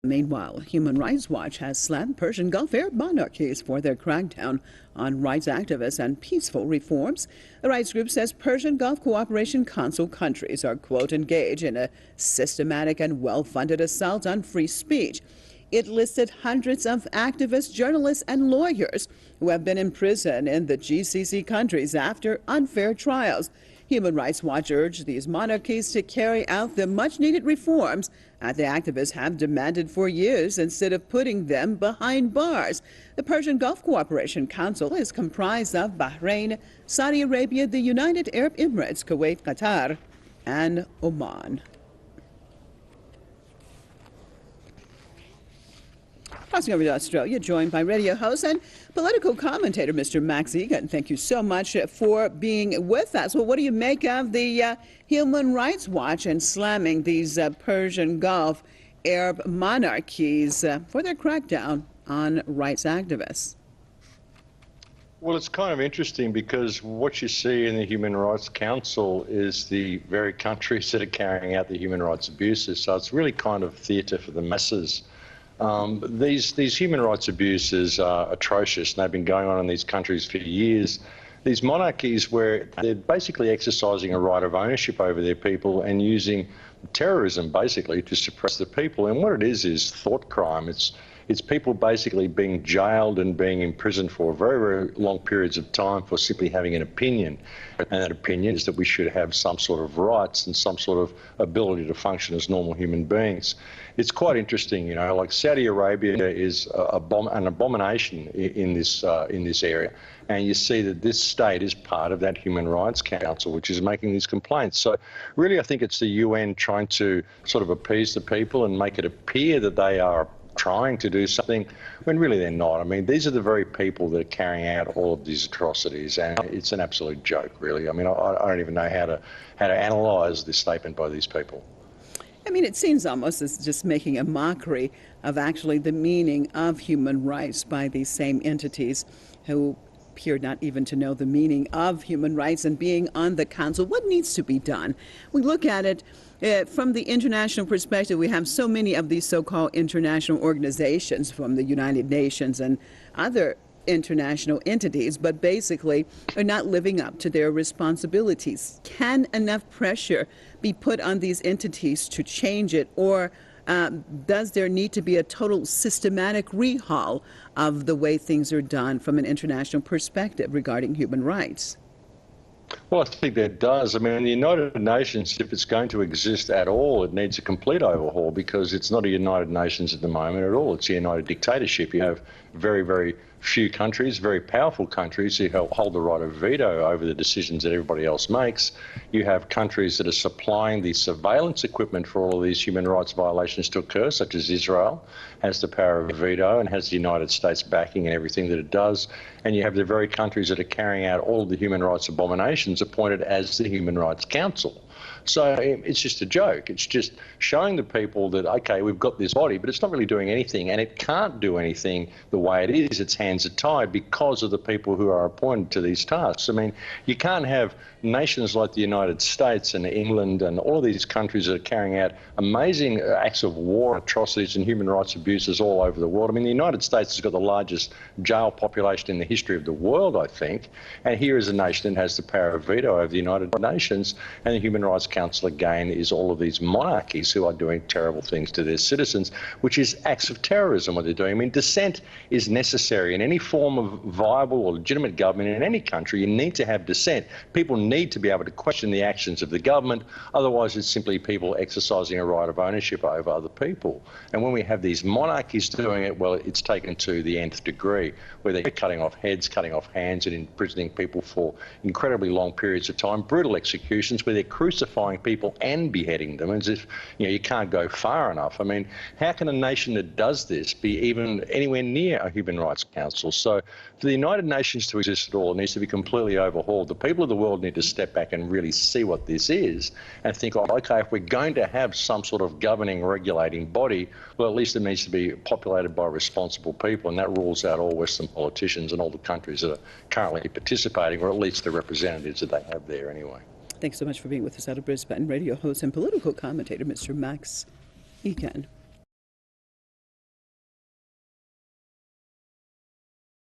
Meanwhile, Human Rights Watch has slammed Persian Gulf Arab monarchies for their crackdown on rights activists and peaceful reforms. The rights group says Persian Gulf Cooperation Council countries are, quote, engaged in a systematic and well-funded assault on free speech. It listed hundreds of activists, journalists, and lawyers who have been in prison in the GCC countries after unfair trials. Human Rights Watch urged these monarchies to carry out the much-needed reforms that the activists have demanded for years instead of putting them behind bars. The Persian Gulf Cooperation Council is comprised of Bahrain, Saudi Arabia, the United Arab Emirates, Kuwait, Qatar, and Oman. Crossing over to Australia, joined by radio host and political commentator Mr. Max Igan. Thank you so much for being with us. Well, what do you make of the Human Rights Watch and slamming these Persian Gulf Arab monarchies for their crackdown on rights activists? Well, it's kind of interesting because what you see in the Human Rights Council is the very countries that are carrying out the human rights abuses. So it's really kind of theatre for the masses. These human rights abuses are atrocious, and they've been going on in these countries for years. These monarchies where they're basically exercising a right of ownership over their people and using terrorism basically to suppress the people. And what it is thought crime. It's people basically being jailed and being imprisoned for very, very long periods of time for simply having an opinion. And that opinion is that we should have some sort of rights and some sort of ability to function as normal human beings. It's quite interesting, you know, like Saudi Arabia is an abomination in this area. And you see that this state is part of that Human Rights Council, which is making these complaints. So really, I think it's the UN trying to sort of appease the people and make it appear that they are trying to do something when really they're not. I mean, these are the very people that are carrying out all of these atrocities, and it's an absolute joke, really. I mean, I don't even know how to analyse this statement by these people. I mean, it seems almost as just making a mockery of actually the meaning of human rights by these same entities who appear not even to know the meaning of human rights and being on the council. What needs to be done? We look at it from the international perspective. We have so many of these so-called international organizations from the United Nations and other international entities, but basically are not living up to their responsibilities. Can enough pressure be put on these entities to change it, or does there need to be a total systematic rehaul of the way things are done from an international perspective regarding human rights? Well, I think that does. I mean, the United Nations, if it's going to exist at all, it needs a complete overhaul, because it's not a United Nations at the moment at all. It's a united dictatorship. You have very, very few countries, very powerful countries, who hold the right of veto over the decisions that everybody else makes. You have countries that are supplying the surveillance equipment for all of these human rights violations to occur, such as Israel has the power of veto and has the United States backing in everything that it does. And you have the very countries that are carrying out all of the human rights abominations appointed as the Human Rights Council. So it's just a joke. It's just showing the people that, okay, we've got this body, but it's not really doing anything, and it can't do anything the way it is. Its hands are tied because of the people who are appointed to these tasks. I mean, you can't have nations like the United States and England and all of these countries that are carrying out amazing acts of war, atrocities and human rights abuses all over the world. I mean, the United States has got the largest jail population in the history of the world, I think, and here is a nation that has the power of veto over the United Nations, and the Human Rights Council, again, is all of these monarchies who are doing terrible things to their citizens, which is acts of terrorism what they're doing. I mean, dissent is necessary in any form of viable or legitimate government in any country. You need to have dissent. People need to be able to question the actions of the government. Otherwise, it's simply people exercising a right of ownership over other people. And when we have these monarchies doing it, well, it's taken to the nth degree, where they're cutting off heads, cutting off hands, and imprisoning people for incredibly long periods of time, brutal executions where they're crucifying people and beheading them as if, you know, you can't go far enough. I mean, how can a nation that does this be even anywhere near a Human Rights Council? So for the United Nations to exist at all, it needs to be completely overhauled. The people of the world need to step back and really see what this is and think, oh, okay, if we're going to have some sort of governing, regulating body, well, at least it needs to be populated by responsible people, and that rules out all Western politicians and all the countries that are currently participating, or at least the representatives that they have there anyway. Thanks so much for being with us out of Brisbane. Radio host and political commentator, Mr. Max Igan.